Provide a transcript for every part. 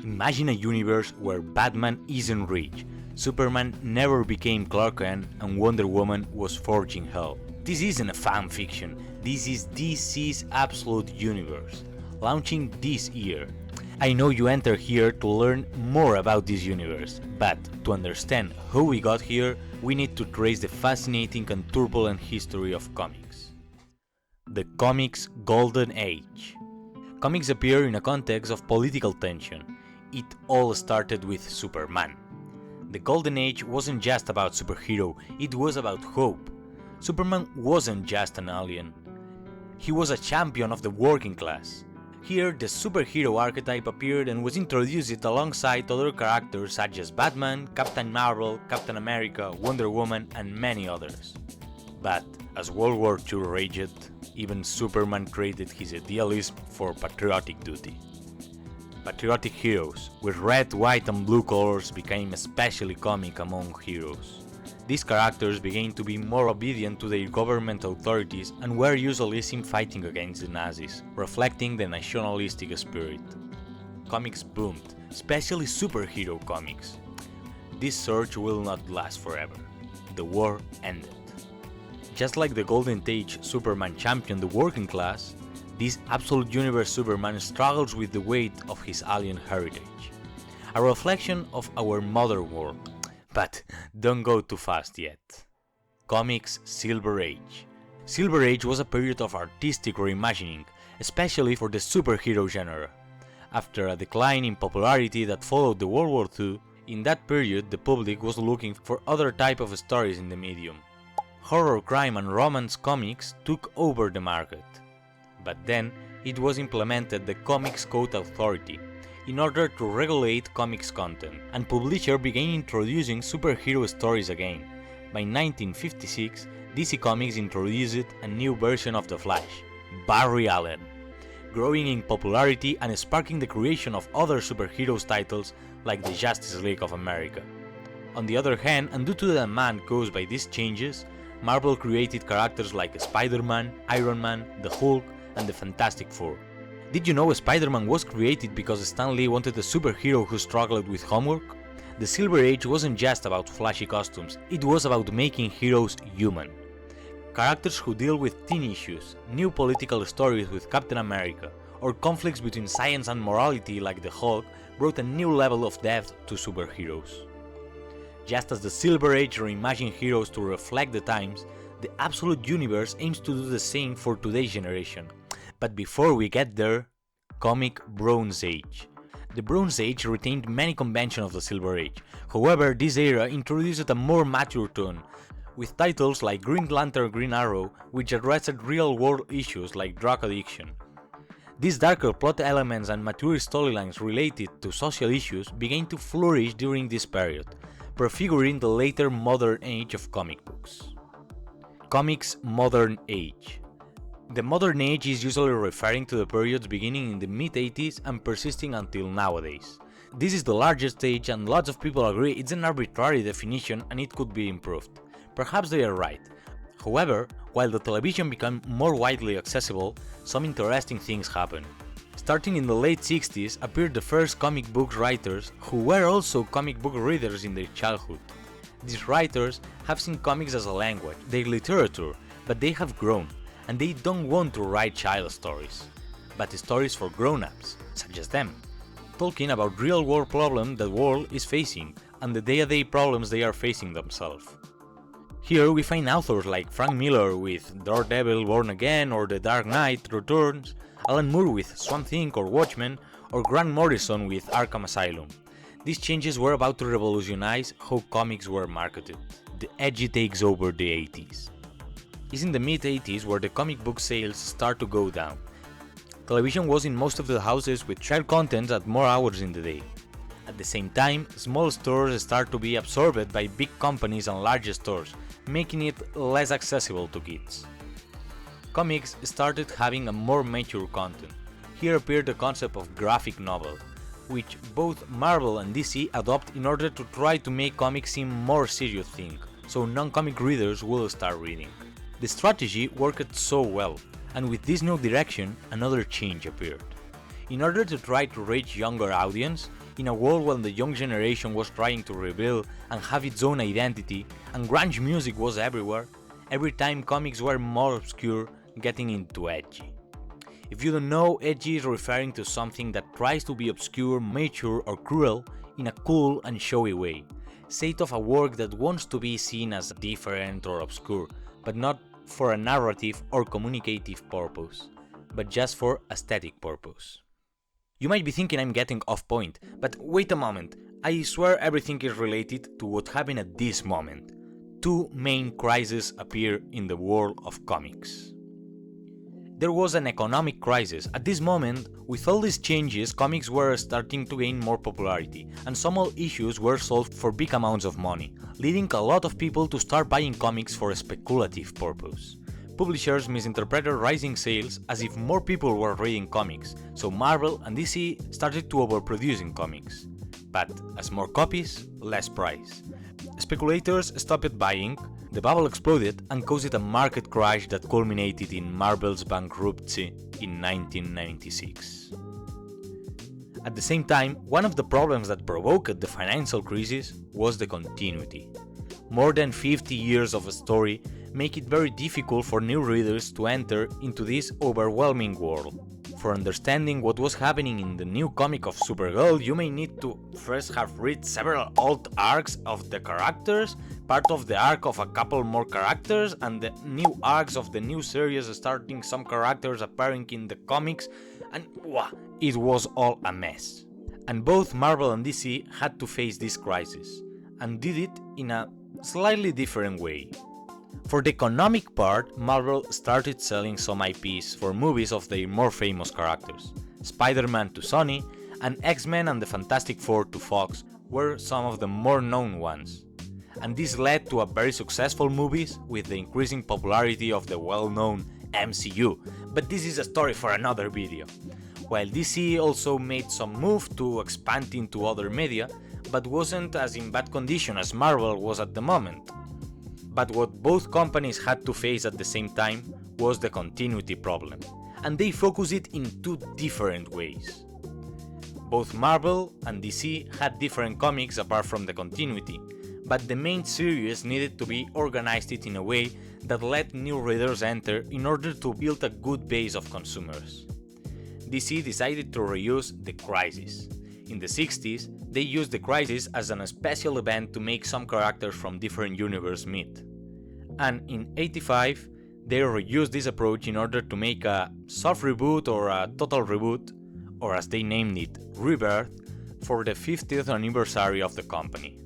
Imagine a universe where Batman isn't rich, Superman never became Clark Kent, and Wonder Woman was forging hell. This isn't a fan fiction, this is DC's absolute universe, launching this year. I know you enter here to learn more about this universe, but to understand how we got here, we need to trace the fascinating and turbulent history of comics. The comics' golden age. Comics appear in a context of political tension. It all started with Superman. The golden age wasn't just about superhero, it was about hope. Superman wasn't just an alien. He was a champion of the working class. Here, the superhero archetype appeared and was introduced alongside other characters such as Batman, Captain Marvel, Captain America, Wonder Woman, and many others. But as World War II raged, even Superman traded his idealism for patriotic duty. Patriotic heroes, with red, white and blue colors, became especially common among heroes. These characters began to be more obedient to their government authorities and were usually seen fighting against the Nazis, reflecting the nationalistic spirit. Comics boomed, especially superhero comics. This surge will not last forever. The war ended. Just like the Golden Age Superman championed the working class, this Absolute Universe Superman struggles with the weight of his alien heritage. A reflection of our modern world. But don't go too fast yet. Comics Silver Age. Silver Age was a period of artistic reimagining, especially for the superhero genre. After a decline in popularity that followed the World War II, in that period the public was looking for other type of stories in the medium. Horror, crime and romance comics took over the market. But then it was implemented the Comics Code Authority in order to regulate comics content, and publishers began introducing superhero stories again. By 1956, DC Comics introduced a new version of The Flash, Barry Allen, growing in popularity and sparking the creation of other superheroes titles like the Justice League of America. On the other hand, and due to the demand caused by these changes, Marvel created characters like Spider-Man, Iron Man, the Hulk, and the Fantastic Four. Did you know Spider-Man was created because Stan Lee wanted a superhero who struggled with homework? The Silver Age wasn't just about flashy costumes, it was about making heroes human. Characters who deal with teen issues, new political stories with Captain America, or conflicts between science and morality like the Hulk brought a new level of depth to superheroes. Just as the Silver Age reimagined heroes to reflect the times, the Absolute Universe aims to do the same for today's generation. But before we get there, Comic Bronze Age. The Bronze Age retained many conventions of the Silver Age, however this era introduced a more mature tone, with titles like Green Lantern Green Arrow, which addressed real-world issues like drug addiction. These darker plot elements and mature storylines related to social issues began to flourish during this period, prefiguring the later modern age of comic books. Comics Modern Age. The modern age is usually referring to the periods beginning in the mid-80s and persisting until nowadays. This is the largest age and lots of people agree it's an arbitrary definition and it could be improved. Perhaps they are right. However, while the television became more widely accessible, some interesting things happened. Starting in the late 60s appeared the first comic book writers who were also comic book readers in their childhood. These writers have seen comics as a language, their literature, but they have grown, and they don't want to write child stories, but stories for grown-ups, such as them, talking about real-world problems the world is facing and the day-to-day problems they are facing themselves. Here we find authors like Frank Miller with Daredevil Born Again or The Dark Knight Returns, Alan Moore with Swamp Thing or Watchmen, or Grant Morrison with Arkham Asylum. These changes were about to revolutionize how comics were marketed. The edgy takes over the 80s. It's in the mid-80s where the comic book sales start to go down. Television was in most of the houses with child content at more hours in the day. At the same time, small stores start to be absorbed by big companies and large stores, making it less accessible to kids. Comics started having a more mature content. Here appeared the concept of graphic novel, which both Marvel and DC adopt in order to try to make comics seem more serious thing, so non-comic readers will start reading. The strategy worked so well, and with this new direction, another change appeared. In order to try to reach younger audience, In a world when the young generation was trying to rebuild and have its own identity, and grunge music was everywhere, every time comics were more obscure, getting into edgy. If you don't know, edgy is referring to something that tries to be obscure, mature or cruel in a cool and showy way. Say of a work that wants to be seen as different or obscure, but not for a narrative or communicative purpose, but just for aesthetic purpose. You might be thinking I'm getting off point, but wait a moment, I swear everything is related to what happened at this moment. Two main crises appear in the world of comics. There was an economic crisis. At this moment, with all these changes, comics were starting to gain more popularity, and some old issues were sold for big amounts of money, leading a lot of people to start buying comics for a speculative purpose. Publishers misinterpreted rising sales as if more people were reading comics, so Marvel and DC started to overproducing comics. But as more copies, less price. Speculators stopped buying, the bubble exploded and caused a market crash that culminated in Marvel's bankruptcy in 1996. At the same time, one of the problems that provoked the financial crisis was the continuity. More than 50 years of a story make it very difficult for new readers to enter into this overwhelming world. For understanding what was happening in the new comic of Supergirl, you may need to first have read several old arcs of the characters, part of the arc of a couple more characters, and the new arcs of the new series starting some characters appearing in the comics, and it was all a mess. And both Marvel and DC had to face this crisis, and did it in a slightly different way. For the economic part, Marvel started selling some IPs for movies of their more famous characters. Spider-Man to Sony, and X-Men and the Fantastic Four to Fox were some of the more known ones. And this led to a very successful movies with the increasing popularity of the well-known MCU, but this is a story for another video. While DC also made some move to expand into other media, but wasn't as in bad condition as Marvel was at the moment. But what both companies had to face at the same time was the continuity problem, and they focused it in two different ways. Both Marvel and DC had different comics apart from the continuity, but the main series needed to be organized in a way that let new readers enter in order to build a good base of consumers. DC decided to reuse the Crisis. In the 60s, they used the Crisis as a special event to make some characters from different universes meet. And in 85, they reused this approach in order to make a soft reboot or a total reboot, or as they named it, Rebirth, for the 50th anniversary of the company.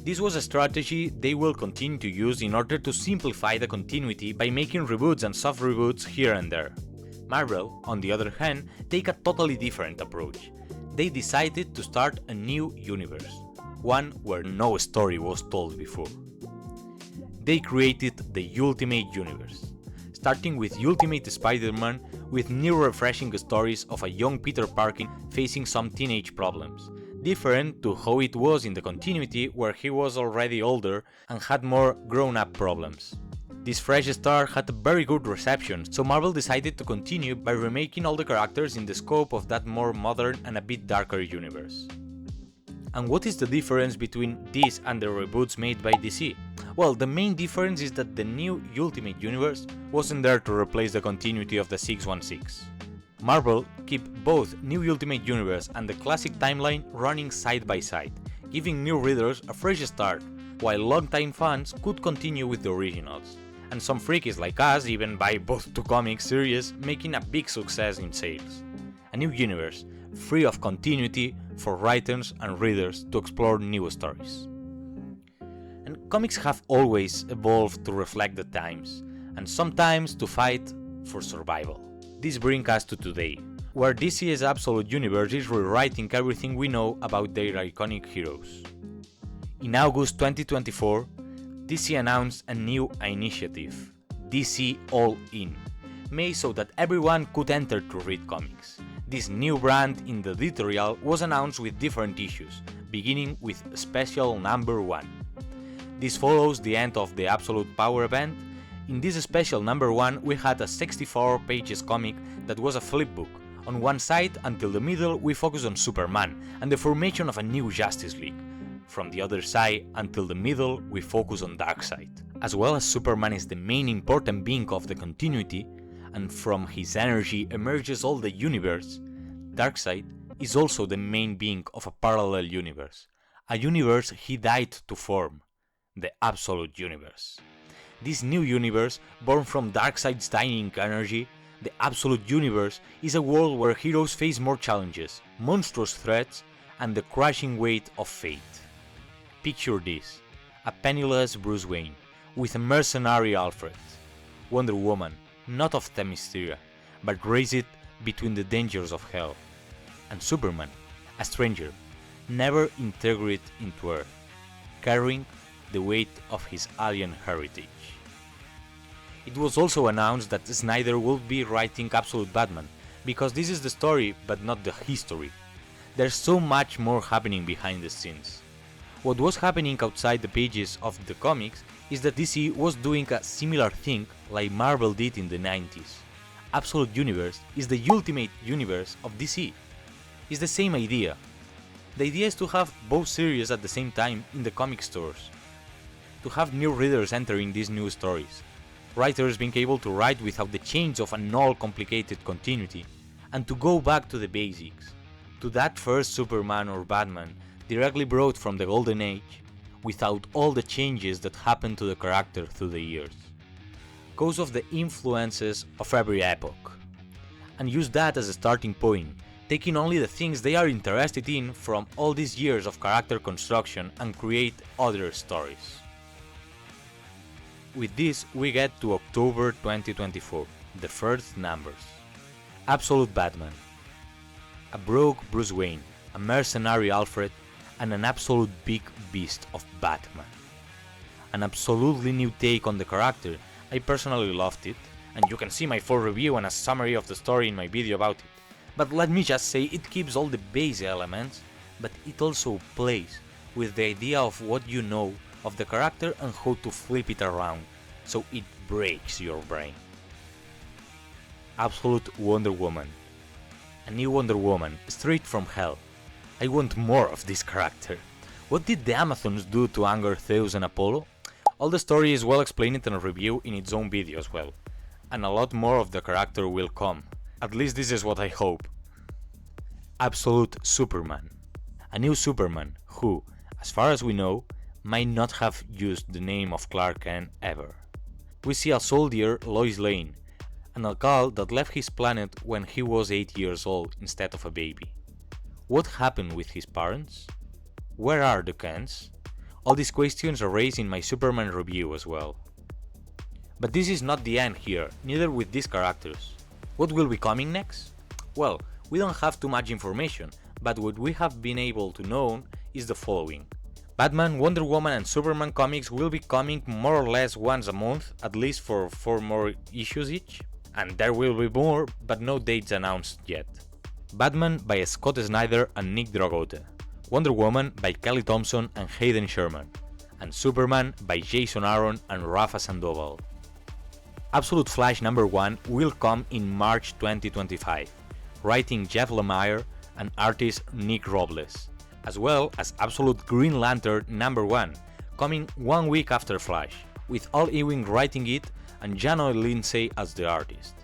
This was a strategy they will continue to use in order to simplify the continuity by making reboots and soft reboots here and there. Marvel, on the other hand, take a totally different approach. They decided to start a new universe, one where no story was told before. They created the Ultimate Universe, starting with Ultimate Spider-Man with new refreshing stories of a young Peter Parker facing some teenage problems, different to how it was in the continuity where he was already older and had more grown-up problems. This fresh start had a very good reception, so Marvel decided to continue by remaking all the characters in the scope of that more modern and a bit darker universe. And what is the difference between this and the reboots made by DC? Well, the main difference is that the new Ultimate Universe wasn't there to replace the continuity of the 616. Marvel kept both New Ultimate Universe and the classic timeline running side by side, giving new readers a fresh start, while longtime fans could continue with the originals. And some freakies like us even buy both two comic series, making a big success in sales. A new universe, free of continuity for writers and readers to explore new stories. And comics have always evolved to reflect the times, and sometimes to fight for survival. This brings us to today, where DC's Absolute Universe is rewriting everything we know about their iconic heroes. In August 2024, DC announced a new initiative, DC All In, made so that everyone could enter to read comics. This new brand in the editorial was announced with different issues, beginning with Special Number 1. This follows the end of the Absolute Power event. In this Special Number 1 we had a 64 pages comic that was a flipbook, On one side, until the middle, we focus on Superman and the formation of a new Justice League. From the other side, until the middle, we focus on Darkseid. As well as Superman is the main important being of the continuity, and from his energy emerges all the universe, Darkseid is also the main being of a parallel universe, a universe he died to form, the Absolute Universe. This new universe, born from Darkseid's dying energy, the Absolute Universe, is a world where heroes face more challenges, monstrous threats, and the crushing weight of fate. Picture this: a penniless Bruce Wayne, with a mercenary Alfred, Wonder Woman, not of Themyscira, but raised between the dangers of hell, and Superman, a stranger, never integrated into Earth, carrying the weight of his alien heritage. It was also announced that Snyder will be writing Absolute Batman, because this is the story but not the history. There's so much more happening behind the scenes. What was happening outside the pages of the comics is that DC was doing a similar thing like Marvel did in the 90s. Absolute Universe is the ultimate universe of DC. It's the same idea. The idea is to have both series at the same time in the comic stores. To have new readers entering these new stories. Writers being able to write without the change of an all-complicated continuity, and to go back to the basics, to that first Superman or Batman directly brought from the Golden Age, without all the changes that happened to the character through the years, because of the influences of every epoch, and use that as a starting point, taking only the things they are interested in from all these years of character construction and create other stories. With this, we get to October 2024, the first numbers. Absolute Batman. A broke Bruce Wayne, a mercenary Alfred, and an absolute big beast of Batman. An absolutely new take on the character. I personally loved it, and you can see my full review and a summary of the story in my video about it. But let me just say, it keeps all the base elements, but it also plays with the idea of what you know of the character and how to flip it around, so it breaks your brain. Absolute Wonder Woman. A new Wonder Woman, straight from hell. I want more of this character. What did the Amazons do to anger Zeus and Apollo? All the story is well explained in a review in its own video as well, and a lot more of the character will come. At least this is what I hope. Absolute Superman. A new Superman who, as far as we know, might not have used the name of Clark Kent ever. We see a soldier, Lois Lane, and a girl that left his planet when he was 8 years old instead of a baby. What happened with his parents? Where are the Kents? All these questions are raised in my Superman review as well. But this is not the end here, neither with these characters. What will be coming next? Well, we don't have too much information, but what we have been able to know is the following. Batman, Wonder Woman and Superman comics will be coming more or less once a month, at least for 4 more issues each. And there will be more, but no dates announced yet. Batman by Scott Snyder and Nick Dragotta. Wonder Woman by Kelly Thompson and Hayden Sherman. And Superman by Jason Aaron and Rafa Sandoval. Absolute Flash #1 will come in March 2025, writing Jeff Lemire and artist Nick Robles, as well as Absolute Green Lantern #1, coming 1 week after Flash, with Al Ewing writing it and Jano Lindsay as the artist.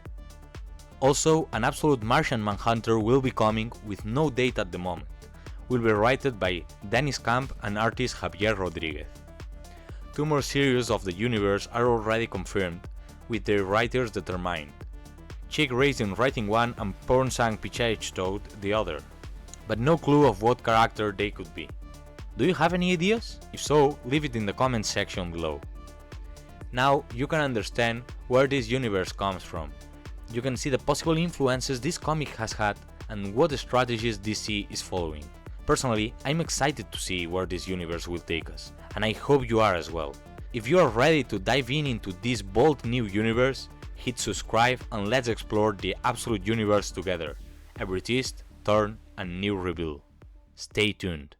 Also, an Absolute Martian Manhunter will be coming with no date at the moment. Will be written by Dennis Camp and artist Javier Rodriguez. 2 more series of the universe are already confirmed, with their writers determined. Chick Raisin writing one and Pornsang Pichaichtot the other, but no clue of what character they could be. Do you have any ideas? If so, leave it in the comments section below. Now you can understand where this universe comes from. You can see the possible influences this comic has had and what strategies DC is following. Personally, I'm excited to see where this universe will take us, and I hope you are as well. If you are ready to dive into this bold new universe, hit subscribe and let's explore the Absolute Universe together. Every twist, turn and new reveal. Stay tuned.